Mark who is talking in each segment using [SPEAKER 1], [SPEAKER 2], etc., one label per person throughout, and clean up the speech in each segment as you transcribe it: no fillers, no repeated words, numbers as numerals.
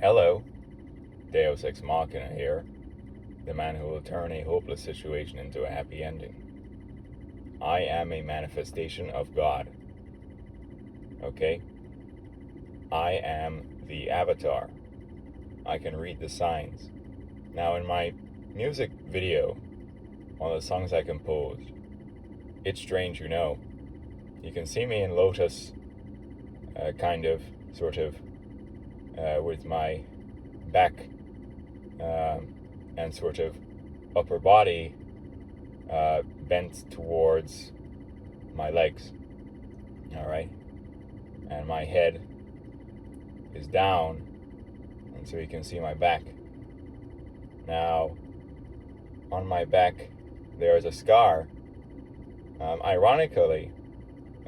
[SPEAKER 1] Hello, Deus Ex Machina here, the man who will turn a hopeless situation into a happy ending. I am a manifestation of God. Okay? I am the avatar. I can read the signs. Now, in my music video, one of the songs I composed, It's Strange You Know, you can see me in Lotus, with my back and sort of upper body bent towards my legs. Alright? And my head is down, and so you can see my back. Now, on my back, there is a scar. Ironically,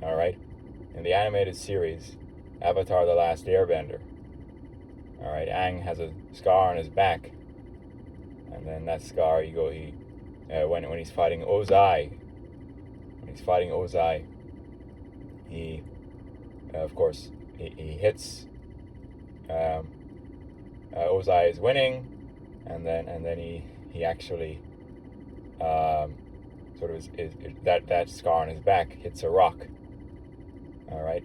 [SPEAKER 1] alright, in the animated series, Avatar The Last Airbender, alright, Aang has a scar on his back. And then that scar, when he's fighting Ozai, he, of course, he hits. Ozai is winning, and then he actually that scar on his back hits a rock. All right,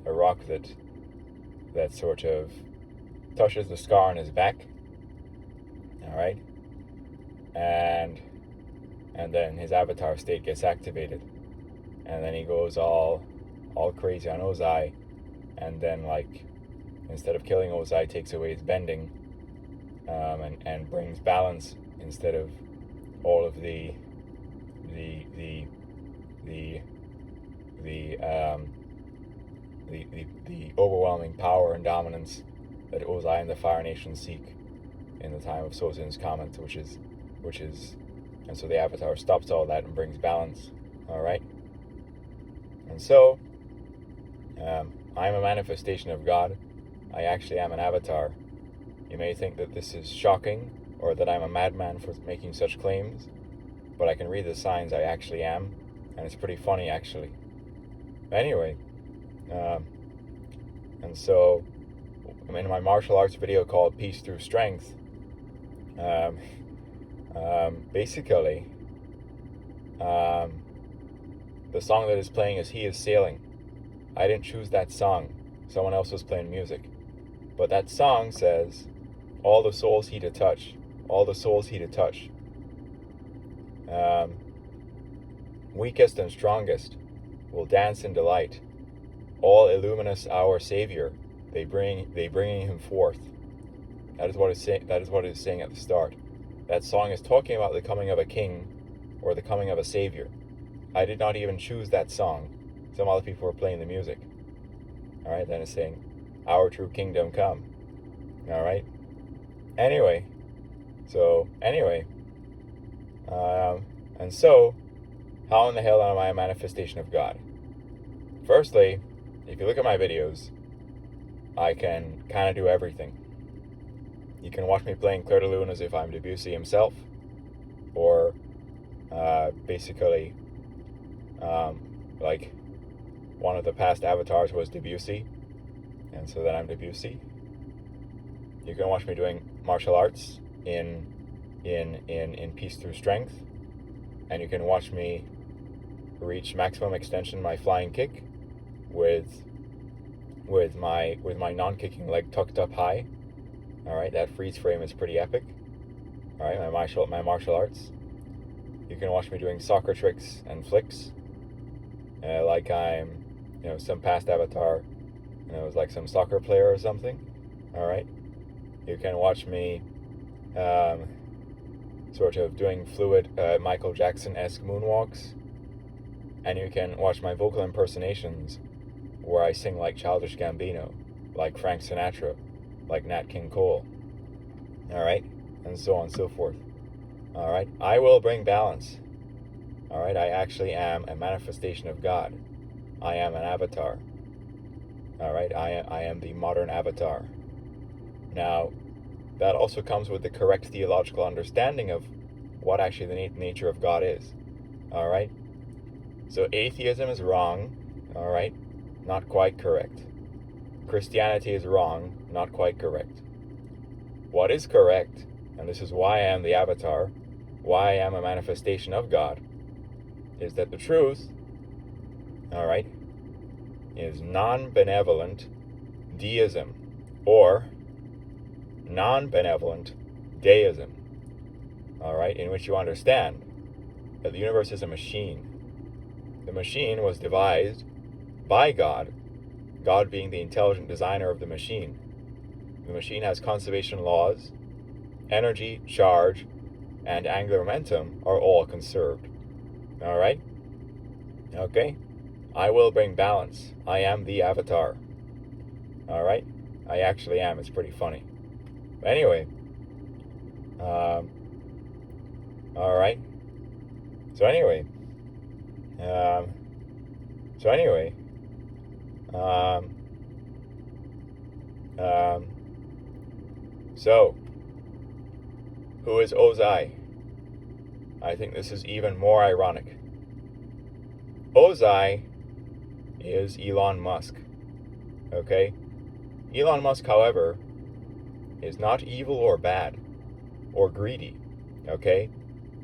[SPEAKER 1] a rock that sort of touches the scar on his back. All right, and then his avatar state gets activated, and then he goes all crazy on Ozai, and then, like, instead of killing Ozai, takes away his bending, and brings balance instead of all of the overwhelming power and dominance that Ozai and the Fire Nation seek in the time of Sozin's Comet, which is, and so the Avatar stops all that and brings balance. All right, and so I'm a manifestation of God. I actually am an avatar. You may think that this is shocking, or that I'm a madman for making such claims, but I can read the signs. I actually am, and it's pretty funny, actually. Anyway, and so I'm in my martial arts video called Peace Through Strength. Basically, the song that is playing is He Is Sailing. I didn't choose that song. Someone else was playing music. But that song says, all the souls he to touch, all the souls he to touch. Weakest and strongest will dance in delight. All illuminous our Savior, they bringing him forth. That is what it's saying at the start. That song is talking about the coming of a king, or the coming of a savior. I did not even choose that song. Some other people were playing the music. All right, then it's saying, our true kingdom come. All right. Anyway, and so, how in the hell am I a manifestation of God? Firstly, if you look at my videos, I can kind of do everything. You can watch me playing Clair de Lune as if I'm Debussy himself, or basically, like one of the past avatars was Debussy, and so then I'm Debussy. You can watch me doing martial arts in Peace Through Strength, and you can watch me reach maximum extension my flying kick with my non-kicking leg tucked up high. All right, that freeze frame is pretty epic. All right, my martial arts. You can watch me doing soccer tricks and flicks, like I'm, some past avatar, it's like some soccer player or something. All right, you can watch me sort of doing fluid Michael Jackson-esque moonwalks, and you can watch my vocal impersonations where I sing like Childish Gambino, like Frank Sinatra, like Nat King Cole. All right, and so on and so forth. All right, I will bring balance. All right, I actually am a manifestation of God. I am an avatar. All right, I am the modern avatar. Now, that also comes with the correct theological understanding of what actually the nature of God is. All right, so atheism is wrong. All right, not quite correct. Christianity is wrong, not quite correct. what is correct, and this is why I am the avatar, why I am a manifestation of God, is that the truth, all right, is non-benevolent deism, or non-benevolent deism, all right, in which you understand that the universe is a machine. The machine was devised by God, God being the intelligent designer of the machine. The machine has conservation laws, energy, charge, and angular momentum are all conserved. All right? Okay? I will bring balance. I am the avatar. All right? I actually am. It's pretty funny. But anyway, all right. So anyway, um, so anyway, um, um, so who is Ozai? I think this is even more ironic. Ozai is Elon Musk. Okay? Elon Musk, however, is not evil or bad or greedy. Okay?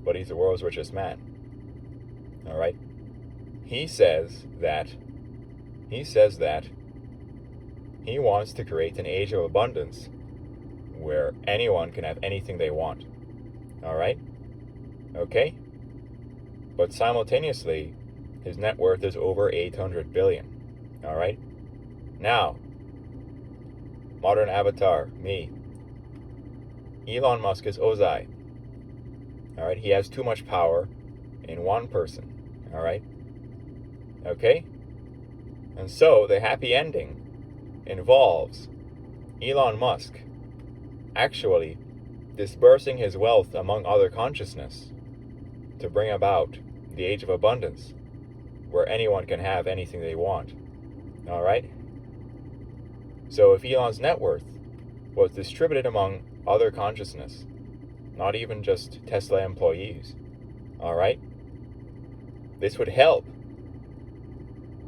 [SPEAKER 1] But he's the world's richest man. All right? He says that he wants to create an age of abundance where anyone can have anything they want. All right? Okay? But simultaneously, his net worth is over 800 billion. All right? Now, modern avatar, me. Elon Musk is Ozai. All right? He has too much power in one person. All right? Okay? And so the happy ending involves Elon Musk actually dispersing his wealth among other consciousness to bring about the age of abundance where anyone can have anything they want. All right? So if Elon's net worth was distributed among other consciousness, not even just Tesla employees, all right, this would help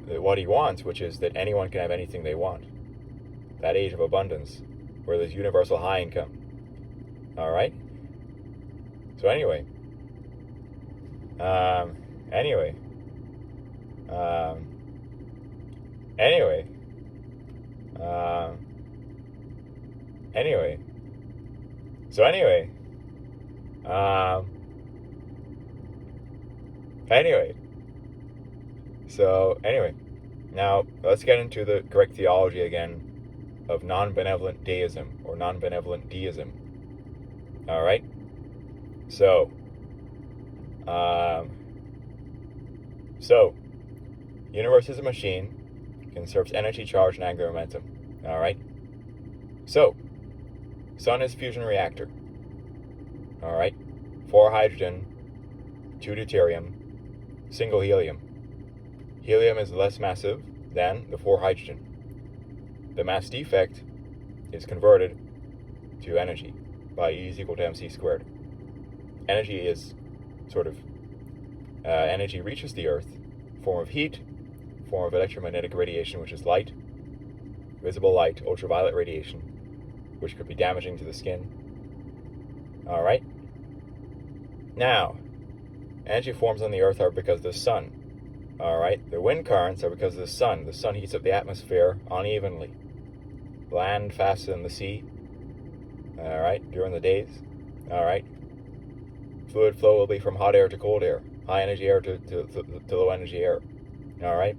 [SPEAKER 1] what he wants, which is that anyone can have anything they want. That age of abundance where there's universal high income. All right? So anyway, anyway, so anyway, now let's get into the correct theology again of non-benevolent deism or non-benevolent deism. All right? So universe is a machine, conserves energy, charge, and angular momentum. All right? So, sun is fusion reactor. All right? 4 hydrogen, 2 deuterium, single helium. Helium is less massive than the 4 hydrogen. The mass defect is converted to energy by E is equal to mc squared. Energy is energy reaches the Earth, form of heat, form of electromagnetic radiation, which is light, visible light, ultraviolet radiation, which could be damaging to the skin. All right? Now, energy forms on the Earth are because of the sun. All right? The wind currents are because of the sun. The sun heats up the atmosphere unevenly. Land faster than the sea. All right? During the days. All right? Fluid flow will be from hot air to cold air, high energy air to low energy air. All right?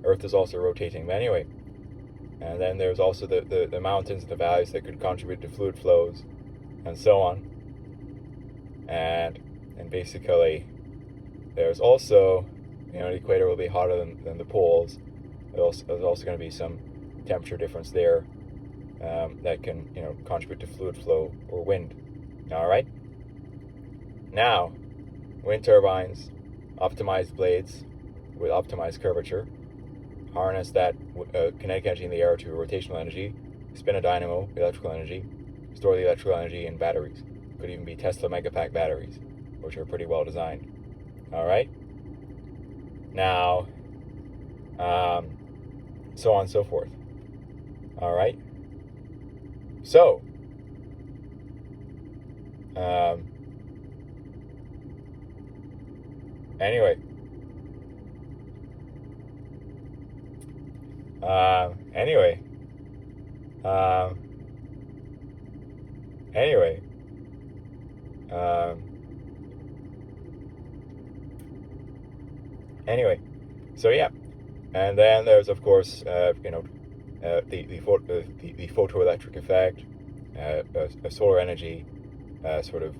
[SPEAKER 1] Earth is also rotating. But anyway, and then there's also the mountains and the valleys that could contribute to fluid flows, and so on. And basically, there's also, the equator will be hotter than the poles. There's also going to be some temperature difference there that can, contribute to fluid flow or wind. All right? Now, wind turbines, optimized blades with optimized curvature, harness that kinetic energy in the air to rotational energy, spin a dynamo, electrical energy, store the electrical energy in batteries. Could even be Tesla Megapack batteries, which are pretty well designed. All right? Now, so on and so forth. All right? So, Um, anyway. Anyway. Um, anyway. Um, anyway. So yeah. And then there's, of course, the photoelectric effect, solar energy, sort of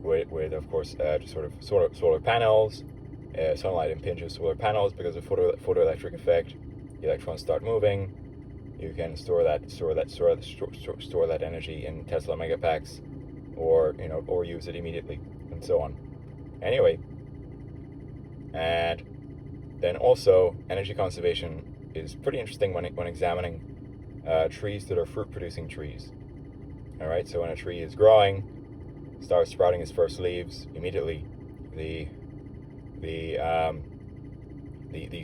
[SPEAKER 1] with of course sort of solar panels. Sunlight impinges solar panels because of photoelectric effect. The electrons start moving. You can store that energy in Tesla megapacks, or use it immediately, and so on. Anyway, and then also energy conservation is pretty interesting when examining trees that are fruit-producing trees. All right, so when a tree is growing, starts sprouting its first leaves, immediately the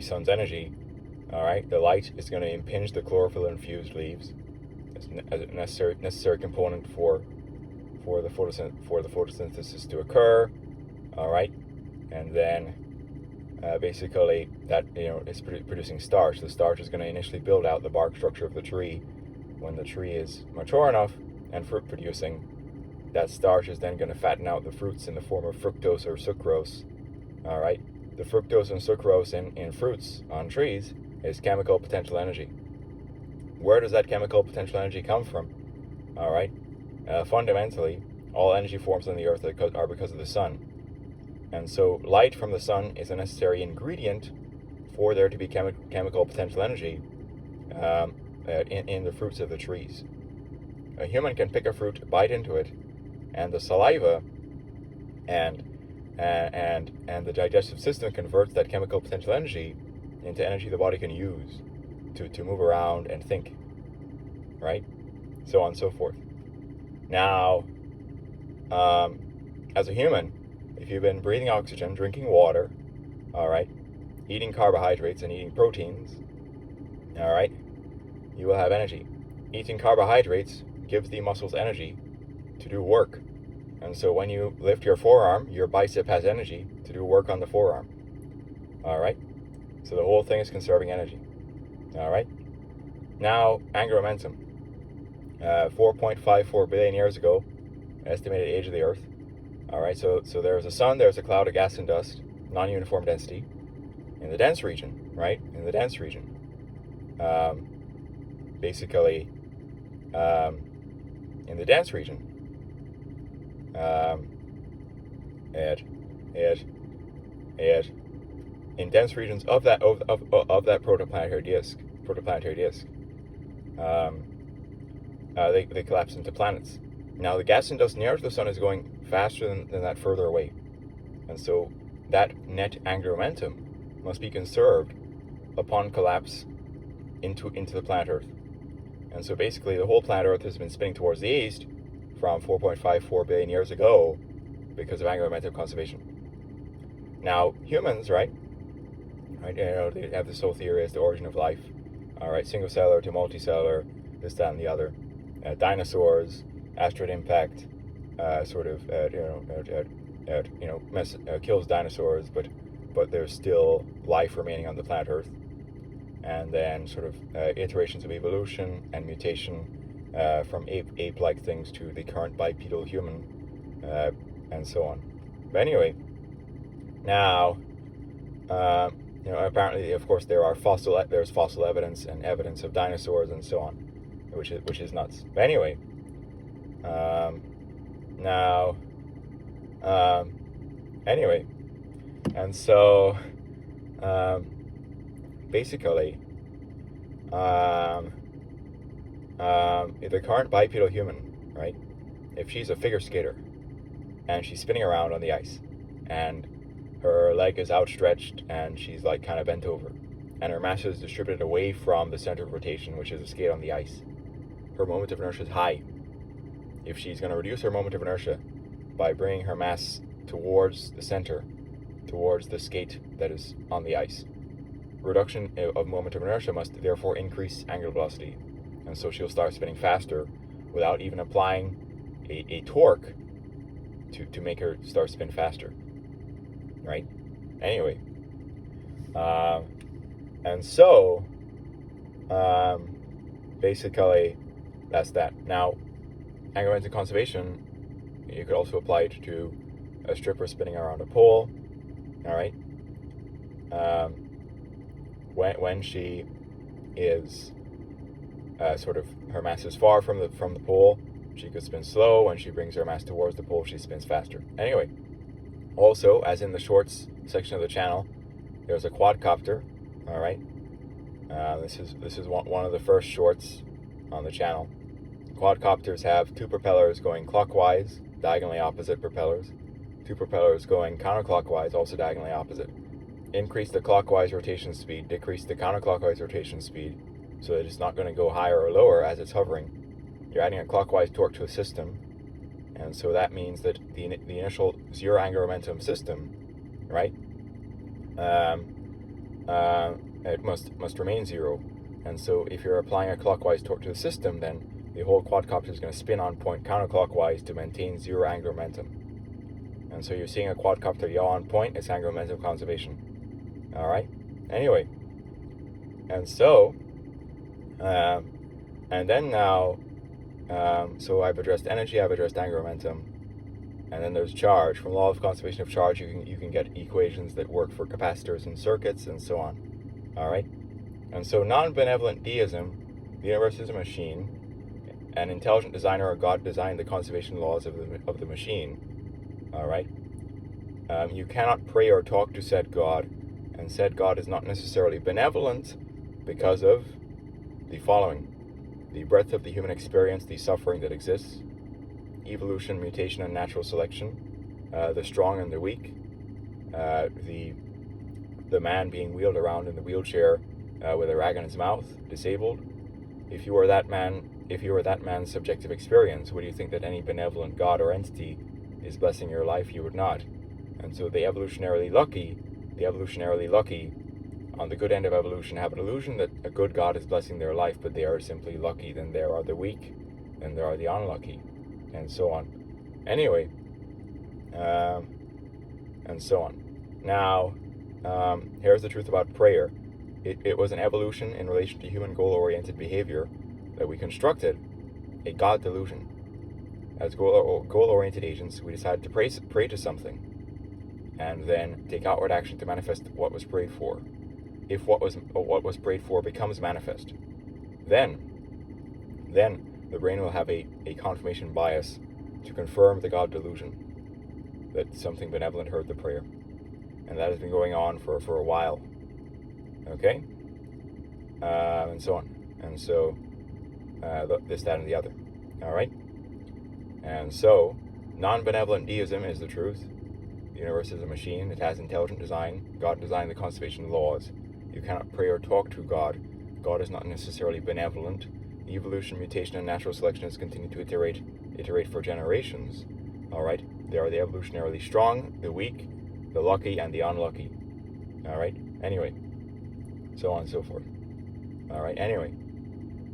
[SPEAKER 1] sun's energy, all right, the light is going to impinge the chlorophyll-infused leaves as a necessary component for the photosynthesis to occur. All right, and then basically that is producing starch. The starch is going to initially build out the bark structure of the tree. When the tree is mature enough and fruit producing, that starch is then going to fatten out the fruits in the form of fructose or sucrose. All right, the fructose and sucrose in fruits on trees is chemical potential energy. Where does that chemical potential energy come from? All right, fundamentally, all energy forms on the earth are because of the sun. And so light from the sun is a necessary ingredient for there to be chemical potential energy in the fruits of the trees. A human can pick a fruit, bite into it, and the saliva and the digestive system converts that chemical potential energy into energy the body can use to move around and think, right? So on and so forth. Now, as a human, if you've been breathing oxygen, drinking water, all right, eating carbohydrates and eating proteins, all right, you will have energy. Eating carbohydrates gives the muscles energy to do work. And so when you lift your forearm, your bicep has energy to do work on the forearm. All right? So the whole thing is conserving energy. All right? Now, angular momentum. 4.54 billion years ago, estimated age of the Earth. All right, so there's a sun, there's a cloud of gas and dust, non-uniform density. In the dense region, right? In the dense region. Basically, in the dense region, in dense regions of that protoplanetary disk, they collapse into planets. Now the gas and dust near to the sun is going faster than that further away, and so that net angular momentum must be conserved upon collapse into the planet Earth. And so basically the whole planet Earth has been spinning towards the east from 4.54 billion years ago because of angular momentum conservation. Now humans, right, they have this whole theory as the origin of life. All right, single cellular to multicellular, this, that, and the other. Dinosaurs, asteroid impact, kills dinosaurs, but there's still life remaining on the planet Earth. And then sort of iterations of evolution and mutation from ape-like things to the current bipedal human, and so on. But anyway, now, apparently, of course, there's fossil evidence and evidence of dinosaurs and so on, which is nuts. But anyway, and so basically, the current bipedal human, right? If she's a figure skater and she's spinning around on the ice, and her leg is outstretched and she's like kind of bent over, and her mass is distributed away from the center of rotation, which is a skate on the ice, her moment of inertia is high. If she's going to reduce her moment of inertia by bringing her mass towards the center, towards the skate that is on the ice, reduction of moment of inertia must therefore increase angular velocity. And so she'll start spinning faster without even applying a torque to make her start spin faster, right? Anyway, and so basically that's that. Now, angular momentum conservation, you could also apply it to a stripper spinning around a pole. All right. When she is sort of her mass is far from the pole, she could spin slow. When she brings her mass towards the pole, she spins faster. Anyway, also, as in the shorts section of the channel, there's a quadcopter. All right. This is one of the first shorts on the channel. Quadcopters have two propellers going clockwise, diagonally opposite propellers. Two propellers going counterclockwise, also diagonally opposite. Increase the clockwise rotation speed, decrease the counterclockwise rotation speed, so that it's not going to go higher or lower as it's hovering. You're adding a clockwise torque to a system, and so that means that the initial zero angular momentum system, right, it must remain zero. And so if you're applying a clockwise torque to the system, then the whole quadcopter is going to spin on point counterclockwise to maintain zero angular momentum. And so you're seeing a quadcopter yaw on point, it's angular momentum conservation. All right. Anyway, and so, and then now, so I've addressed energy, I've addressed angular momentum, and then there's charge. From law of conservation of charge, you can get equations that work for capacitors and circuits and so on. All right. And so non-benevolent deism, the universe is a machine, an intelligent designer or God designed the conservation laws of the machine. All right. You cannot pray or talk to said God, and said God is not necessarily benevolent because of the following: the breadth of the human experience, the suffering that exists, evolution, mutation, and natural selection, the strong and the weak, the man being wheeled around in the wheelchair with a rag in his mouth, disabled. If you were that man's subjective experience, would you think that any benevolent God or entity is blessing your life? You would not. And so the evolutionarily lucky, on the good end of evolution, have an illusion that a good God is blessing their life, but they are simply lucky. Then there are the weak, and there are the unlucky, and so on. Anyway, and so on. Now, here's the truth about prayer. It was an evolution in relation to human goal-oriented behavior that we constructed a God delusion. As goal-oriented agents, we decided to pray to something, and then take outward action to manifest what was prayed for. If what was prayed for becomes manifest, then the brain will have a confirmation bias to confirm the God delusion that something benevolent heard the prayer. And that has been going on for a while. Okay? And so on. And so, this, that, and the other. All right? And so, non-benevolent deism is the truth. The universe is a machine. It has intelligent design. God designed the conservation laws. You cannot pray or talk to God. God is not necessarily benevolent. Evolution, mutation, and natural selection has continued to iterate for generations. All right? There are the evolutionarily strong, the weak, the lucky, and the unlucky. All right? Anyway, so on and so forth. All right? Anyway.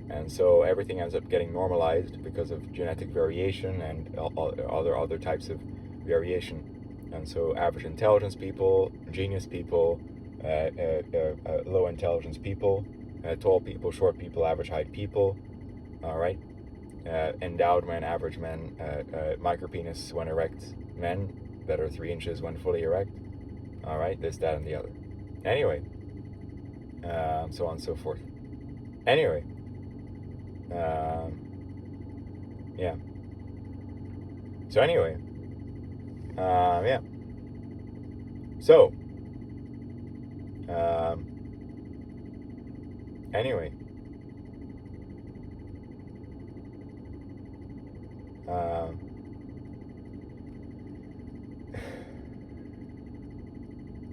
[SPEAKER 1] And so everything ends up getting normalized because of genetic variation and other types of variation. And so average intelligence people, genius people, low intelligence people, tall people, short people, average height people, all right? Endowed men, average men, micropenis when erect men that are 3 inches when fully erect, all right? This, that, and the other. Anyway, so on and so forth. Anyway, yeah. So anyway, yeah. So, anyway,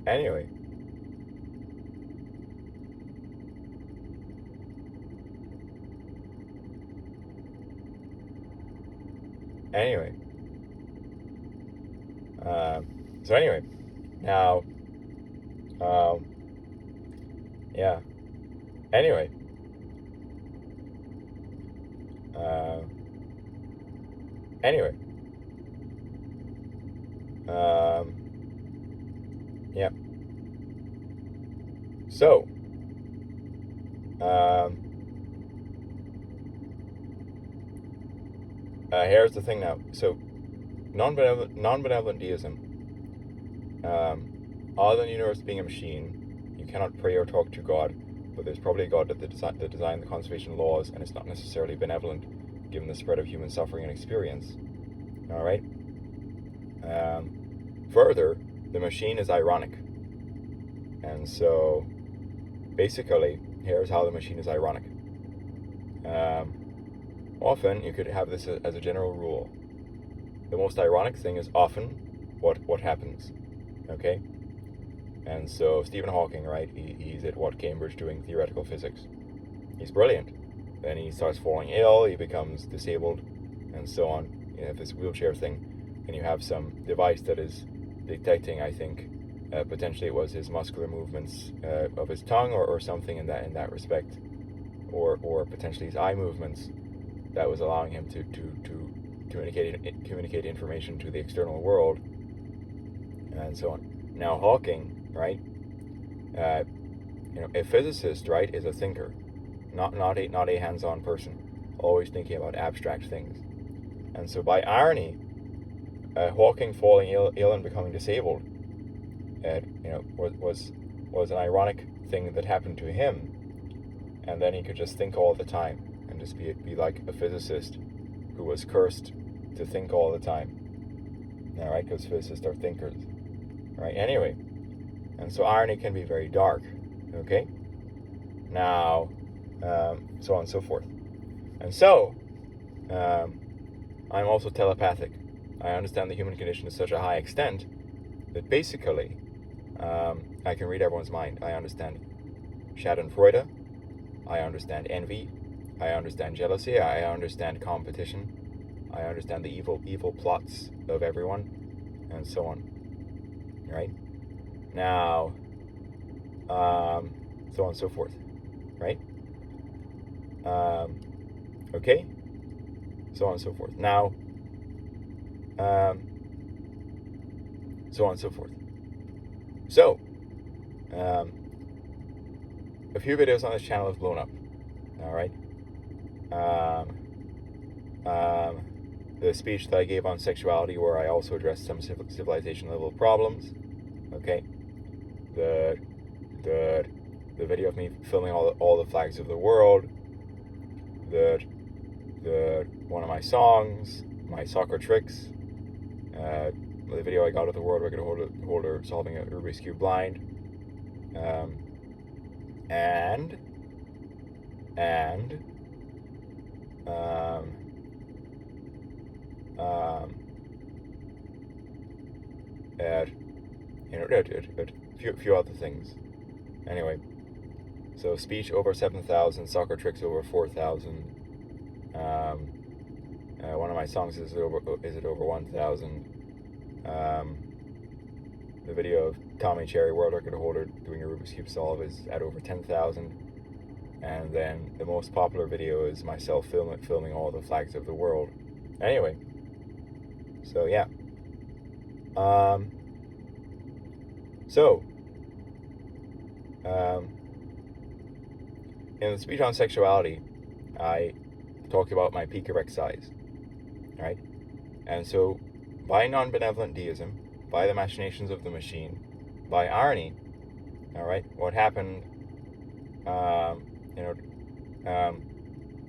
[SPEAKER 1] anyway, anyway, so anyway, now, yeah, anyway, anyway, Yeah. So, here's the thing now. So, non-benevolent deism, other than the universe being a machine, you cannot pray or talk to God, but there's probably a God that designed the conservation laws, and it's not necessarily benevolent, given the spread of human suffering and experience. All right. Further, the machine is ironic, and so basically, here's how the machine is ironic. Often, you could have this as a general rule. The most ironic thing is often what happens. Okay. And so Stephen Hawking, right? He's at Cambridge doing theoretical physics. He's brilliant. Then he starts falling ill. He becomes disabled, and so on. You have this wheelchair thing, and you have some device that is detecting, I think, potentially it was his muscular movements of his tongue or something in that respect, or potentially his eye movements that was allowing him to communicate information to the external world, and so on. Now Hawking, right? A physicist, right, is a thinker, not a hands-on person, always thinking about abstract things. And so by irony, Hawking falling ill and becoming disabled, was an ironic thing that happened to him, and then he could just think all the time and just be like a physicist who was cursed to think all the time. All right, because physicists are thinkers. Right. Anyway, and so irony can be very dark. Okay. Now, so on and so forth. And so, I'm also telepathic. I understand the human condition to such a high extent that basically, I can read everyone's mind. I understand Schadenfreude. I understand envy. I understand jealousy. I understand competition. I understand the evil plots of everyone, and so on. Right? Now, so on and so forth. Right? Okay? So on and so forth. Now, so on and so forth. So, a few videos on this channel have blown up. All right? The speech that I gave on sexuality, where I also addressed some civilization level problems. Okay, the video of me filming all the flags of the world. The one of my songs, my soccer tricks. The video I got of the world record holder solving a Rubik's Cube blind. And a few other things. Anyway, so speech over 7,000, soccer tricks over 4,000. One of my songs is over 1,000. The video of Tommy Cherry, world record holder, doing a Rubik's Cube solve is at over 10,000. And then the most popular video is myself filming all the flags of the world. Anyway, so yeah. In the speech on sexuality, I talked about my peak erect size, right? And so, by non-benevolent deism, by the machinations of the machine, by irony, all right, what happened,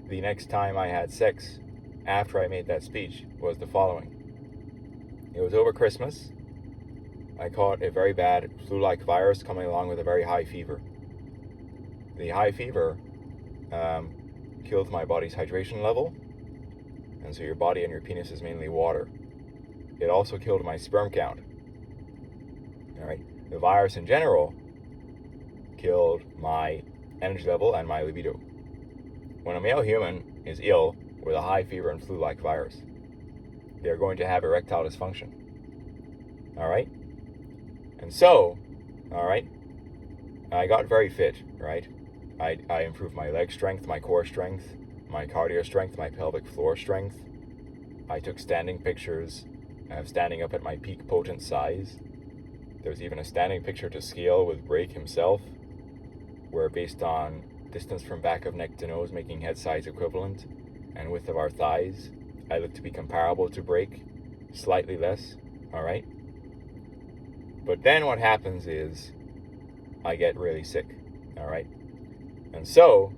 [SPEAKER 1] the next time I had sex after I made that speech was the following. It was over Christmas. I caught a very bad flu-like virus coming along with a very high fever. The high fever killed my body's hydration level, and so your body and your penis is mainly water. It also killed my sperm count. All right, the virus in general killed my energy level and my libido. When a male human is ill with a high fever and flu-like virus, they're going to have erectile dysfunction. All right? And so, all right, I got very fit, right? I improved my leg strength, my core strength, my cardio strength, my pelvic floor strength. I took standing pictures standing up at my peak potent size. There's even a standing picture to scale with Brake himself, where based on distance from back of neck to nose, making head size equivalent, and width of our thighs, I look to be comparable to Brake, slightly less, all right? But then what happens is I get really sick, all right? And so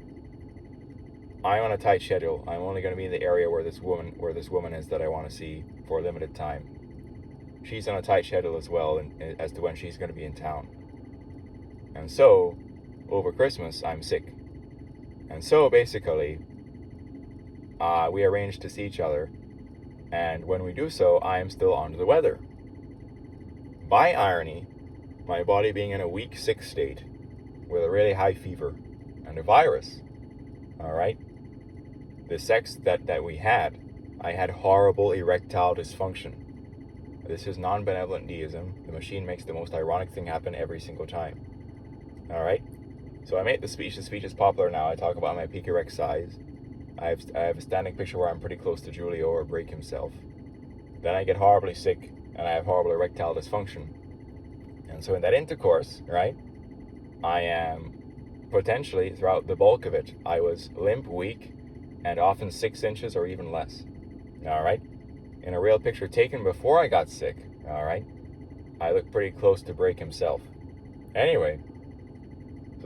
[SPEAKER 1] I'm on a tight schedule. I'm only going to be in the area where this woman is that I want to see for a limited time. She's on a tight schedule as well as to when she's going to be in town. And so over Christmas, I'm sick. And so basically, we arranged to see each other. And when we do so, I am still under the weather. By irony, my body being in a weak, sick state with a really high fever and a virus, all right? The sex that we had, I had horrible erectile dysfunction. This is non-benevolent deism. The machine makes the most ironic thing happen every single time. All right? So I made the speech. The speech is popular now. I talk about my peak erect size. I have a standing picture where I'm pretty close to Julio or Brake himself. Then I get horribly sick, and I have horrible erectile dysfunction. And so in that intercourse, right, I am potentially, throughout the bulk of it, I was limp, weak, and often 6 inches or even less. All right? In a real picture taken before I got sick, all right, I look pretty close to Brake himself. Anyway,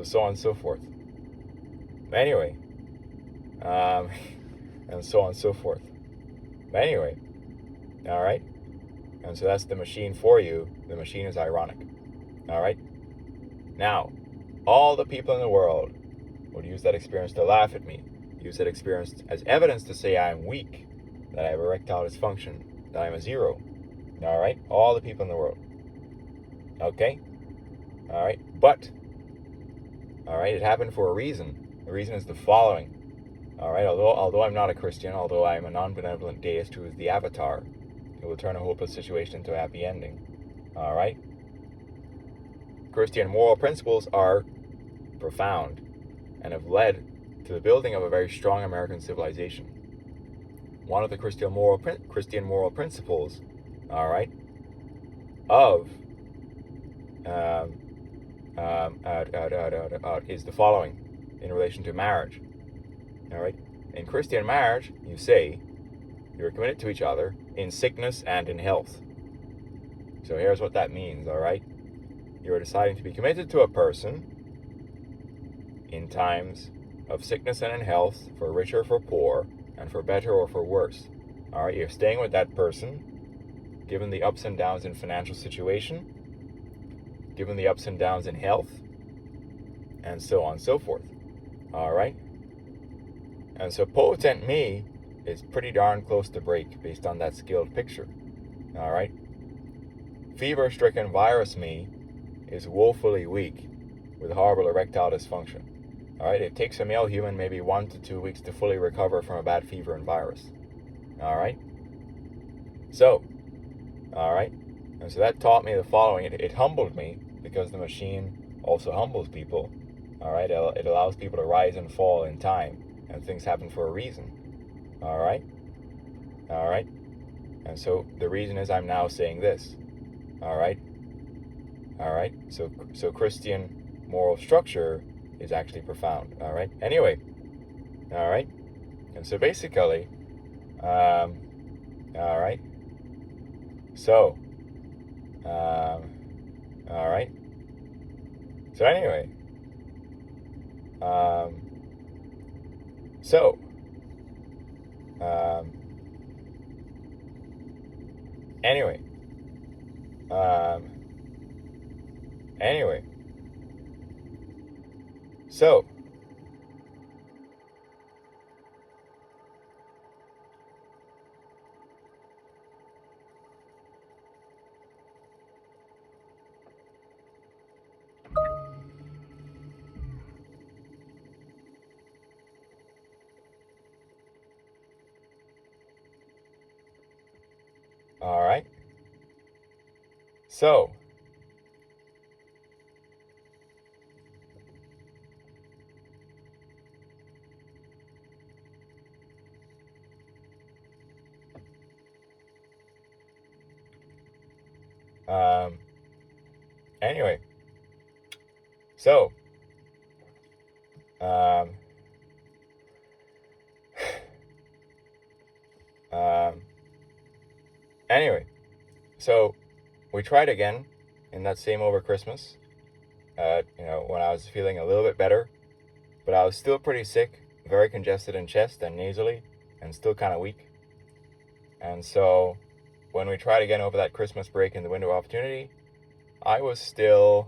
[SPEAKER 1] so on and so forth. Anyway, and so on and so forth. Anyway, all right, and so that's the machine for you. The machine is ironic. All right. Now, all the people in the world would use that experience to laugh at me, use that experience as evidence to say I'm weak, that I have erectile dysfunction, that I'm a zero. All right? All the people in the world. Okay? All right? But, all right, it happened for a reason. The reason is the following. All right? Although I'm not a Christian, although I'm a non-benevolent deist who is the avatar, who will turn a hopeless situation into a happy ending. All right? Christian moral principles are profound and have led to the building of a very strong American civilization. One of the Christian moral principles, all right, is the following in relation to marriage. All right, in Christian marriage, you say you're committed to each other in sickness and in health. So here's what that means. All right, you're deciding to be committed to a person in times of sickness and in health, for rich or for poor, and for better or for worse. All right, you're staying with that person, given the ups and downs in financial situation, given the ups and downs in health, and so on and so forth. All right? And so potent me is pretty darn close to Brake based on that skilled picture. All right? Fever-stricken virus me is woefully weak with horrible erectile dysfunction. All right, it takes a male human maybe 1 to 2 weeks to fully recover from a bad fever and virus. All right? So, all right? And so that taught me the following. It humbled me because the machine also humbles people. All right? It allows people to rise and fall in time, and things happen for a reason. All right? All right? And so the reason is I'm now saying this. All right? All right? So Christian moral structure is actually profound. All right? Anyway, all right? And so basically, all right? So, all right? So anyway, so, anyway, anyway, so, all right, so, Anyway, so um, um, anyway, so we tried again in that same over Christmas. When I was feeling a little bit better, but I was still pretty sick, very congested in chest and nasally, and still kind of weak. And so when we tried again over that Christmas break in the window of opportunity, I was still,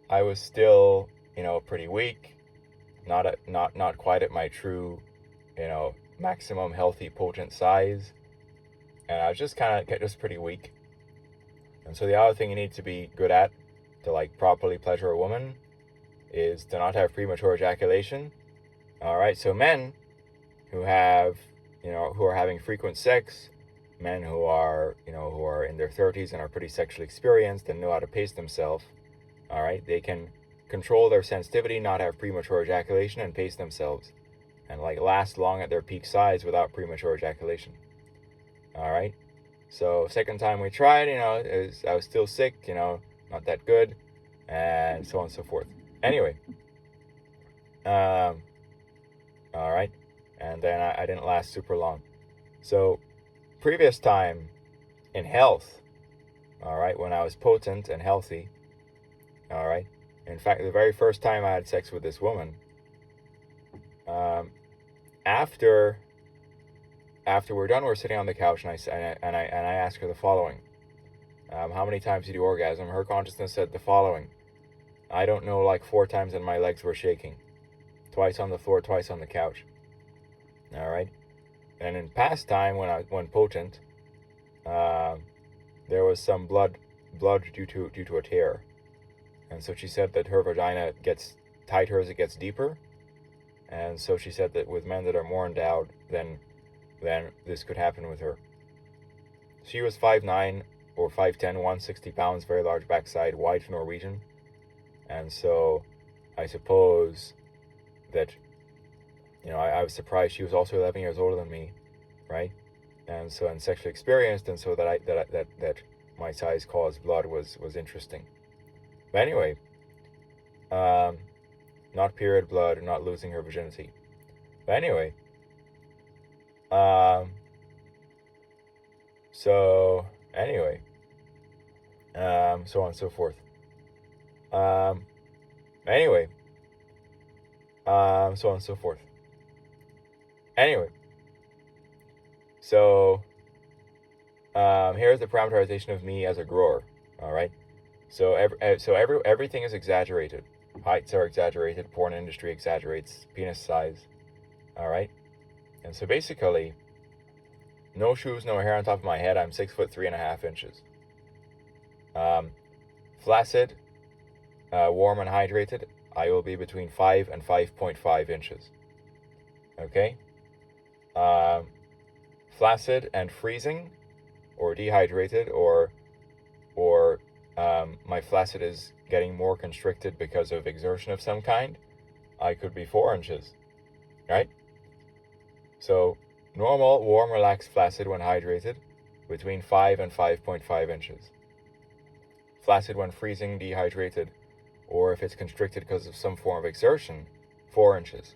[SPEAKER 1] pretty weak, not quite at my true, maximum healthy potent size, and I was just pretty weak. And so the other thing you need to be good at to like properly pleasure a woman is to not have premature ejaculation. All right, so men who have, who are having frequent sex, men who are in their 30s and are pretty sexually experienced and know how to pace themselves, all right, they can control their sensitivity, not have premature ejaculation, and pace themselves, and like last long at their peak size without premature ejaculation. All right. So second time we tried, I was still sick, not that good, and so on and so forth. Anyway, all right, and then I didn't last super long. So previous time in health, all right, when I was potent and healthy, all right, in fact, the very first time I had sex with this woman, after we're done, we're sitting on the couch, and I asked her the following: how many times did you orgasm? Her consciousness said the following: I don't know, like 4 times, and my legs were shaking. Twice on the floor, twice on the couch. All right. And in past time, when potent, there was some blood due to a tear, and so she said that her vagina gets tighter as it gets deeper, and so she said that with men that are more endowed, then this could happen with her. She was 5'9" or 5'10", 160 pounds, very large backside, white Norwegian, and so I suppose that I was surprised she was also 11 years older than me, right? And so, and sexually experienced, and so that my size caused blood was interesting. But anyway, not period blood, not losing her virginity. But anyway, so on and so forth. Anyway, so on and so forth. Anyway, so here's the parameterization of me as a grower. All right, so everything is exaggerated. Heights are exaggerated. Porn industry exaggerates penis size. All right, and so basically, no shoes, no hair on top of my head. I'm 6'3.5 inches. Flaccid, warm and hydrated, I will be between 5 and 5.5 inches. Okay? Flaccid and freezing, or dehydrated, or my flaccid is getting more constricted because of exertion of some kind, I could be 4 inches. Right? So, normal, warm, relaxed, flaccid when hydrated, between 5 and 5.5 inches. Flaccid when freezing, dehydrated, or if it's constricted because of some form of exertion, 4 inches.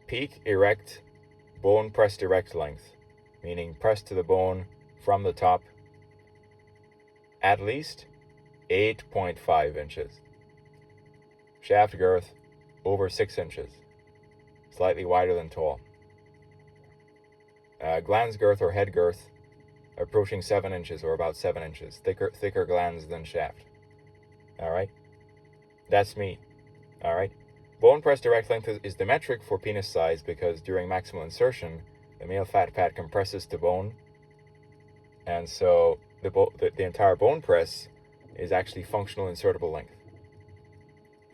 [SPEAKER 1] Peak erect, bone pressed erect length, meaning pressed to the bone from the top, at least 8.5 inches. Shaft girth, over 6 inches, slightly wider than tall. Glans girth or head girth, approaching 7 inches or about 7 inches, thicker glans than shaft. All right, that's me. All right, bone pressed erect length is the metric for penis size because during maximal insertion, the male fat pad compresses to bone, and so the entire bone press is actually functional insertable length.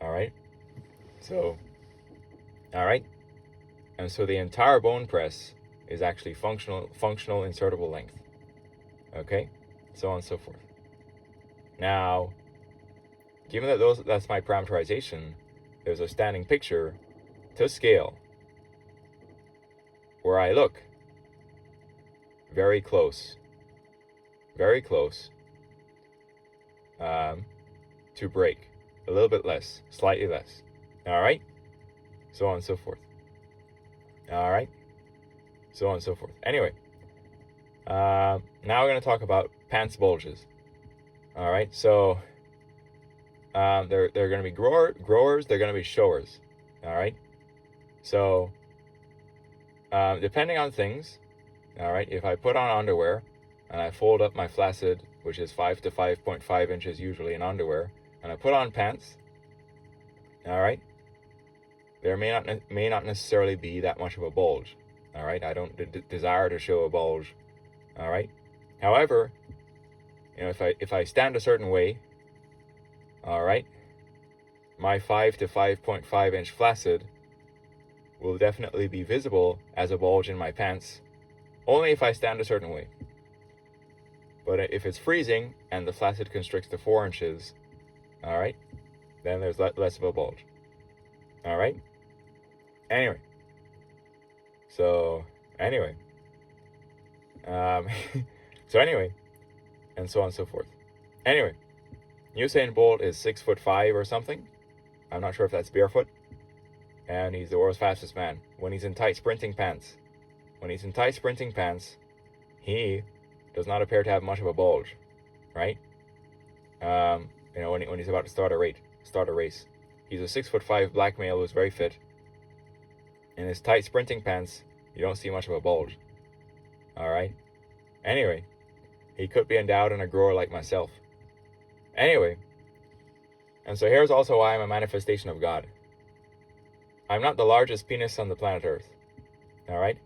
[SPEAKER 1] All right, so and so the entire bone press is actually functional insertable length. Okay, so on and so forth. Now, given that that's my parameterization, there's a standing picture to scale where I look very close very close to break. A little bit less, slightly less. All right? So on and so forth. All right? So on and so forth. Anyway, now we're going to talk about pants bulges. All right? So they're going to be growers, they're going to be showers. All right? So depending on things, all right, if I put on underwear and I fold up my flaccid, which is 5 to 5.5 inches usually in underwear, and I put on pants, all right, there may not necessarily be that much of a bulge. All right, I don't desire to show a bulge. All right, however, you know, if I stand a certain way, all right, my 5 to 5.5 inch flaccid will definitely be visible as a bulge in my pants, only if I stand a certain way. But if it's freezing and the flaccid constricts to 4 inches, all right, then there's less of a bulge. All right. Anyway. So anyway. So anyway, and so on and so forth. Anyway, Usain Bolt is 6'5" or something. I'm not sure if that's barefoot. And he's the world's fastest man. When he's in tight sprinting pants, he does not appear to have much of a bulge, right? You know, when he's about to start a race. He's a 6'5" black male who's very fit. In his tight sprinting pants, you don't see much of a bulge. All right. Anyway, he could be endowed in a grower like myself. Anyway, and so here's also why I'm a manifestation of God. I'm not the largest penis on the planet Earth. All right.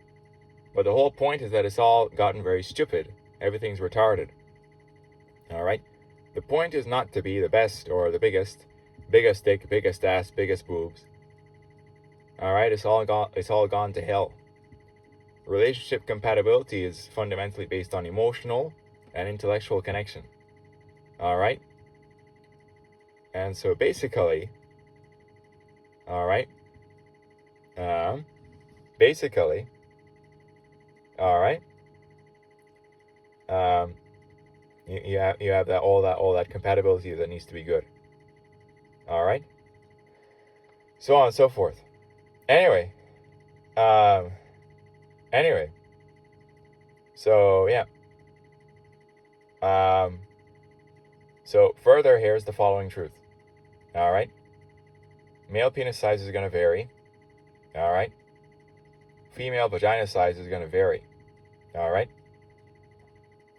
[SPEAKER 1] But the whole point is that it's all gotten very stupid. Everything's retarded. All right. The point is not to be the best or the biggest dick, biggest ass, biggest boobs. All right. It's all gone to hell. Relationship compatibility is fundamentally based on emotional and intellectual connection. All right. And so basically, all right. Basically, all right. You have all that compatibility that needs to be good. All right. So on and so forth. Anyway. Anyway. So yeah. So further, here's the following truth. All right. Male penis size is going to vary. All right. Female vagina size is going to vary. All right.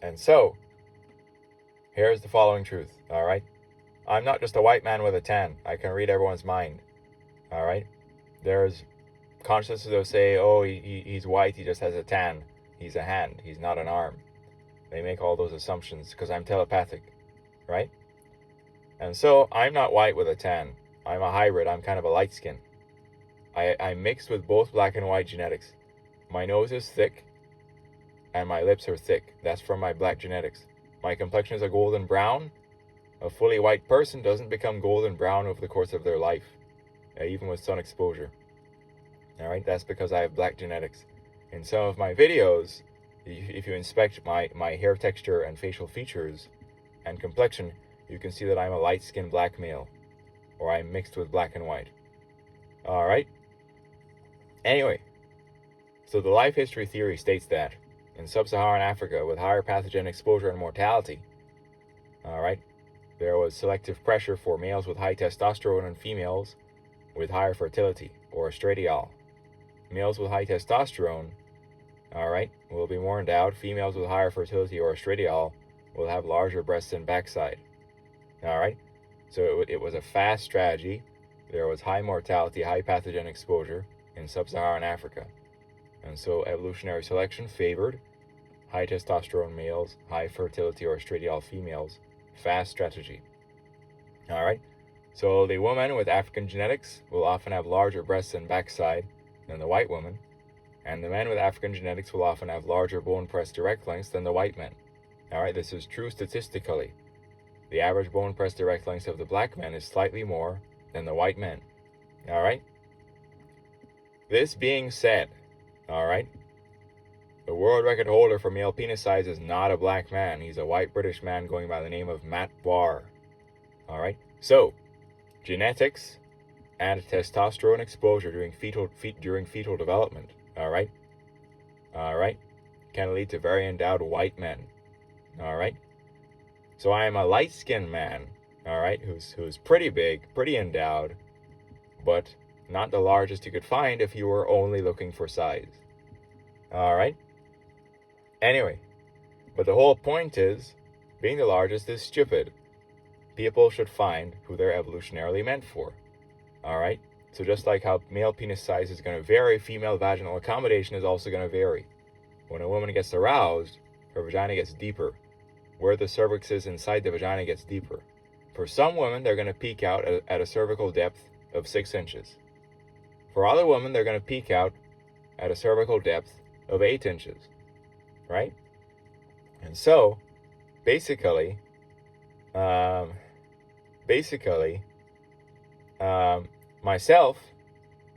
[SPEAKER 1] And so, here's the following truth. All right. I'm not just a white man with a tan. I can read everyone's mind. All right. There's consciousness that say, oh, he's white. He just has a tan. He's a hand. He's not an arm. They make all those assumptions because I'm telepathic. Right. And so I'm not white with a tan. I'm a hybrid. I'm kind of a light skin. I'm mixed with both black and white genetics. My nose is thick and my lips are thick. That's from my black genetics. My complexion is a golden brown. A fully white person doesn't become golden brown over the course of their life, even with sun exposure. All right, that's because I have black genetics. In some of my videos, if you inspect my hair texture and facial features and complexion, you can see that I'm a light-skinned black male, or I'm mixed with black and white. All right. Anyway, so the life history theory states that in sub-Saharan Africa, with higher pathogen exposure and mortality, all right, there was selective pressure for males with high testosterone and females with higher fertility, or estradiol. Males with high testosterone, all right, will be more endowed. Females with higher fertility, or estradiol, will have larger breasts and backside. All right, so it was a fast strategy. There was high mortality, high pathogen exposure in sub-Saharan Africa. And so evolutionary selection favored high testosterone males, high fertility or estradiol females. Fast strategy. All right. So the woman with African genetics will often have larger breasts and backside than the white woman. And the men with African genetics will often have larger bone-pressed direct lengths than the white men. All right. This is true statistically. The average bone-pressed direct length of the black men is slightly more than the white men. All right. This being said, all right, The world record holder for male penis size is not a black man. He's a white British man going by the name of Matt Barr. All right. So, genetics and testosterone exposure during fetal development. All right. Can lead to very endowed white men. All right. So I am a light-skinned man. All right, who's pretty big, pretty endowed, but not the largest you could find if you were only looking for size. All right. Anyway, but the whole point is, being the largest is stupid. People should find who they're evolutionarily meant for. All right. So just like how male penis size is going to vary, female vaginal accommodation is also going to vary. When a woman gets aroused, her vagina gets deeper. Where the cervix is inside the vagina gets deeper. For some women, they're going to peak out at a cervical depth of 6 inches. For other women, they're going to peak out at a cervical depth of 8 inches. Right? And so, basically, myself,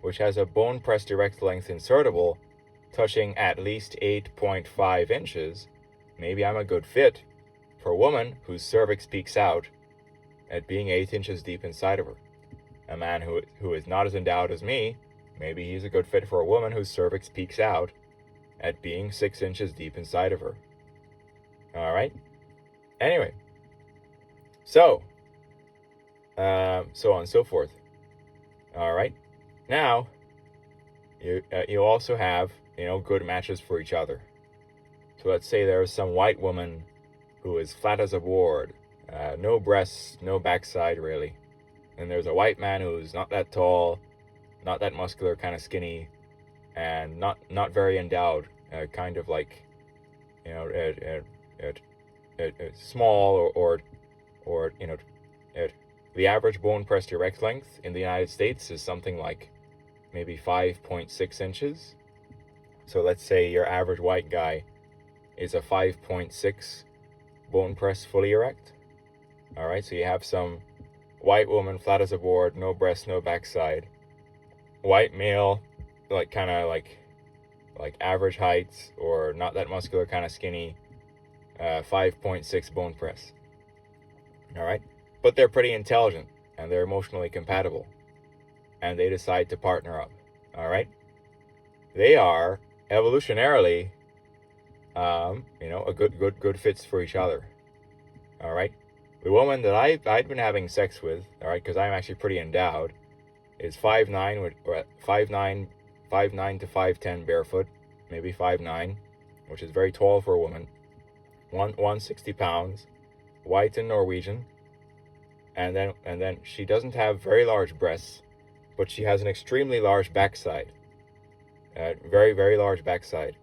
[SPEAKER 1] which has a bone press direct length insertable touching at least 8.5 inches, maybe I'm a good fit for a woman whose cervix peaks out at being 8 inches deep inside of her. A man who is not as endowed as me, maybe he's a good fit for a woman whose cervix peaks out at being 6 inches deep inside of her. All right? Anyway, so on and so forth. All right? Now, you also have, good matches for each other. So let's say there's some white woman who is flat as a board, no breasts, no backside really. And there's a white man who's not that tall, not that muscular, kind of skinny, and not very endowed, kind of like, small or the average bone press erect length in the United States is something like maybe 5.6 inches. So let's say your average white guy is a 5.6 bone press fully erect. All right, so you have some white woman, flat as a board, no breast, no backside. White male, like kind of like average height or not that muscular, kind of skinny, 5.6 bone press. All right, but they're pretty intelligent and they're emotionally compatible, and they decide to partner up. All right, they are evolutionarily, a good fits for each other. All right. The woman that I'd been having sex with, all right, because I'm actually pretty endowed, is 5'9", or 5'9", 5'9" to 5'10" barefoot, maybe 5'9", which is very tall for a woman. 160 pounds, white and Norwegian, and then she doesn't have very large breasts, but she has an extremely large backside, very very large backside.